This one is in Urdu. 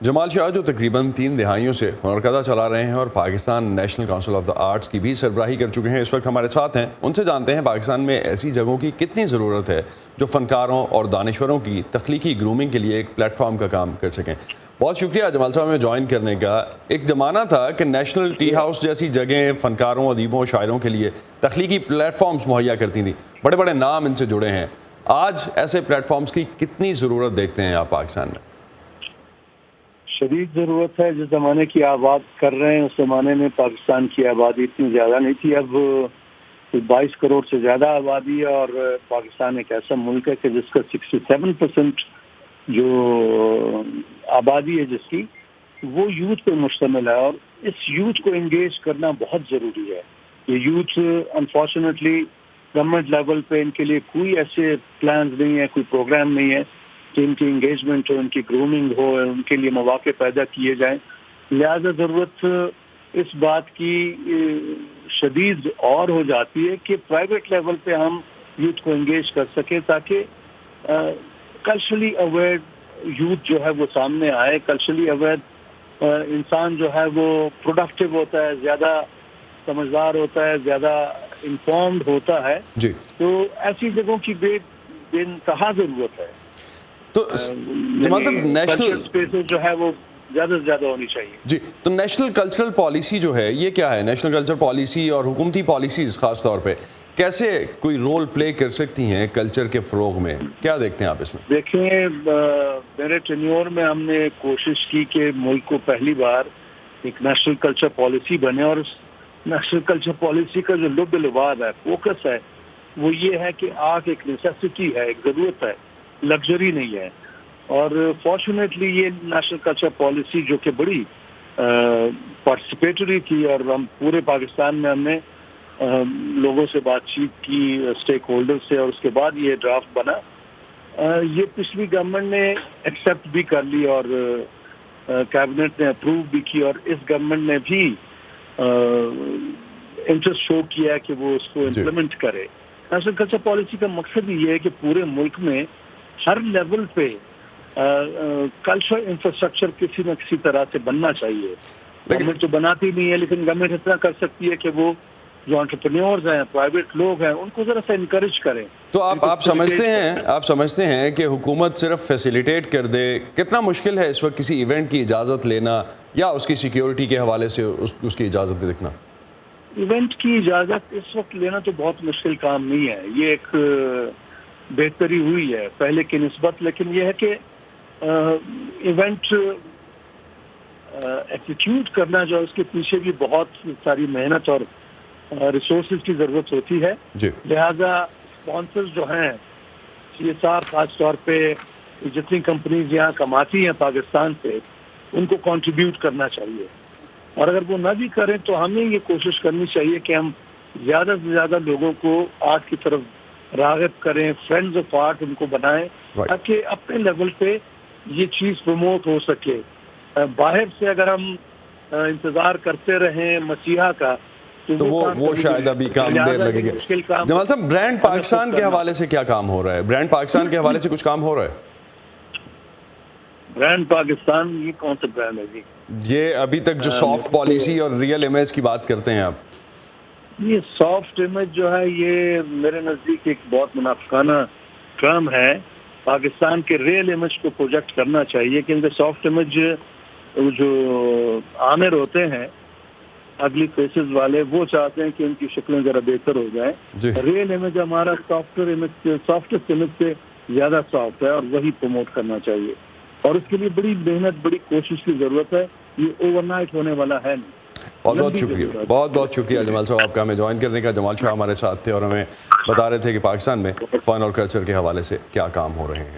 جمال شاہ جو تقریباً 3 دہائیوں سے ہنرکدہ چلا رہے ہیں اور Pakistan national council of the arts کی بھی سربراہی کر چکے ہیں، اس وقت ہمارے ساتھ ہیں۔ ان سے جانتے ہیں پاکستان میں ایسی جگہوں کی کتنی ضرورت ہے جو فنکاروں اور دانشوروں کی تخلیقی گرومنگ کے لیے ایک پلیٹ فارم کا کام کر سکیں۔ بہت شکریہ جمال صاحب میں جوائن کرنے کا۔ ایک زمانہ تھا کہ نیشنل ٹی ہاؤس جیسی جگہیں فنکاروں، ادیبوں اور شاعروں کے لیے تخلیقی پلیٹ فارمز مہیا کرتی تھیں، بڑے بڑے نام ان سے جڑے ہیں۔ آج ایسے پلیٹ فارمز کی کتنی ضرورت دیکھتے ہیں آپ پاکستان میں؟ شدید ضرورت ہے۔ جس زمانے کی آپ بات کر رہے ہیں اس زمانے میں پاکستان کی آبادی اتنی زیادہ نہیں تھی، اب 22 کروڑ سے زیادہ آبادی ہے، اور پاکستان ایک ایسا ملک ہے کہ جس کا 67% جو آبادی ہے جس کی وہ یوتھ پہ مشتمل ہے، اور اس یوتھ کو انگیج کرنا بہت ضروری ہے۔ یہ یوتھ انفارچونیٹلی گورنمنٹ لیول پہ ان کے لیے کوئی ایسے پلانز نہیں ہے، کوئی پروگرام نہیں ہے کہ ان کی انگیجمنٹ ہو، ان کی گرومنگ ہو، ان کے لیے مواقع پیدا کیے جائیں۔ لہذا ضرورت اس بات کی شدید اور ہو جاتی ہے کہ پرائیویٹ لیول پہ ہم یوتھ کو انگیج کر سکیں تاکہ کلچرلی اویئر یوتھ جو ہے وہ سامنے آئے۔ کلچرلی اویئر انسان جو ہے وہ پروڈکٹیو ہوتا ہے، زیادہ سمجھدار ہوتا ہے، زیادہ انفارمڈ ہوتا ہے۔ جی، تو ایسی جگہوں کی بے انتہا ضرورت ہے۔ تو جمال صاحب نیشنل اسپیسز جو ہے وہ زیادہ سے زیادہ ہونی چاہیے۔ جی، تو نیشنل کلچرل پالیسی جو ہے یہ کیا ہے؟ نیشنل کلچر پالیسی اور حکومتی پالیسیز خاص طور پہ کیسے کوئی رول پلے کر سکتی ہیں کلچر کے فروغ میں؟ کیا دیکھتے ہیں آپ اس میں؟ دیکھیں، میرے ٹینیور میں ہم نے کوشش کی کہ ملک کو پہلی بار ایک نیشنل کلچر پالیسی بنے، اور اس نیشنل کلچر پالیسی کا جو لب لباب ہے، فوکس ہے، وہ یہ ہے کہ آرٹ ایک نیسیسٹی ہے، ایک ضرورت ہے، لگژری نہیں ہے۔ اور فارچونیٹلی یہ نیشنل کلچر پالیسی جو کہ بڑی پارٹیسپیٹری تھی، اور ہم پورے پاکستان میں ہم نے لوگوں سے بات چیت کی، اسٹیک ہولڈر سے، اور اس کے بعد یہ ڈرافٹ بنا۔ یہ پچھلی گورنمنٹ نے ایکسیپٹ بھی کر لی اور کیبنٹ نے اپروو بھی کی، اور اس گورنمنٹ نے بھی انٹرسٹ شو کیا کہ وہ اس کو امپلیمنٹ کرے۔ نیشنل کلچر پالیسی کا مقصد یہ ہے کہ پورے ملک میں ہر لیول پہ کلچر انفراسٹرکچر کسی نہ کسی طرح سے بننا چاہیے۔ گورنمنٹ تو بناتی نہیں ہے، لیکن گورنمنٹ اتنا کر سکتی ہے کہ وہ جو انٹرپرینیورز ہیں، پرائیویٹ لوگ ہیں، ان کو ذرا سا انکریج کریں۔ تو آپ سمجھتے ہیں کہ حکومت صرف فیسیلیٹیٹ کر دے؟ کتنا مشکل ہے اس وقت کسی ایونٹ کی اجازت لینا یا اس کی سیکیورٹی کے حوالے سے اس کی اجازت دیکھنا؟ ایونٹ کی اجازت اس وقت لینا تو بہت مشکل کام نہیں ہے، یہ ایک بہتری ہوئی ہے پہلے کی نسبت، لیکن یہ ہے کہ ایونٹ ایکزیکیوٹ کرنا جو اس کے پیچھے بھی بہت ساری محنت اور ریسورسز کی ضرورت ہوتی ہے۔ جی، لہذا اسپانسرز جو ہیں CSR خاص طور پہ جتنی کمپنیز یہاں کماتی ہیں پاکستان سے، ان کو کنٹریبیوٹ کرنا چاہیے، اور اگر وہ نہ بھی کریں تو ہمیں یہ کوشش کرنی چاہیے کہ ہم زیادہ سے زیادہ لوگوں کو آرٹ کی طرف راغب کریں، فرینڈز آف آرٹ ان کو بنائیں، تاکہ اپنے لیول پہ یہ چیز پروموٹ ہو سکے۔ باہر سے اگر ہم انتظار کرتے رہیں مسیحا کا تو وہ شاید ابھی کام دیر لگے گا۔ جمال صاحب، برانڈ پاکستان کے حوالے سے کیا کام ہو رہا ہے؟ برانڈ پاکستان کے حوالے سے کچھ کام ہو رہا ہے؟ برانڈ پاکستان یہ کون سا برانڈ ہے جی؟ یہ ابھی تک جو سافٹ پالیسی اور ریئل امیج کی بات کرتے ہیں آپ، یہ سافٹ امیج جو ہے یہ میرے نزدیک ایک بہت منافقانہ ٹرم ہے۔ پاکستان کے ریئل امیج کو پروجیکٹ کرنا چاہیے، کیونکہ سافٹ امیج جو عامر ہوتے ہیں اگلی فیسز والے، وہ چاہتے ہیں کہ ان کی شکلیں ذرا بہتر ہو جائیں۔ ریئل امیج ہمارا سافٹیسٹ امیج سے زیادہ سافٹ ہے، اور وہی پروموٹ کرنا چاہیے، اور اس کے لیے بڑی محنت، بڑی کوشش کی ضرورت ہے۔ یہ اوور نائٹ ہونے والا ہے نہیں۔ بہت شکریہ، بہت شکریہ جمال صاحب آپ کا ہمیں جوائن کرنے کا۔ جمال شاہ ہمارے ساتھ تھے اور ہمیں بتا رہے تھے کہ پاکستان میں فن اور کلچر کے حوالے سے کیا کام ہو رہے ہیں۔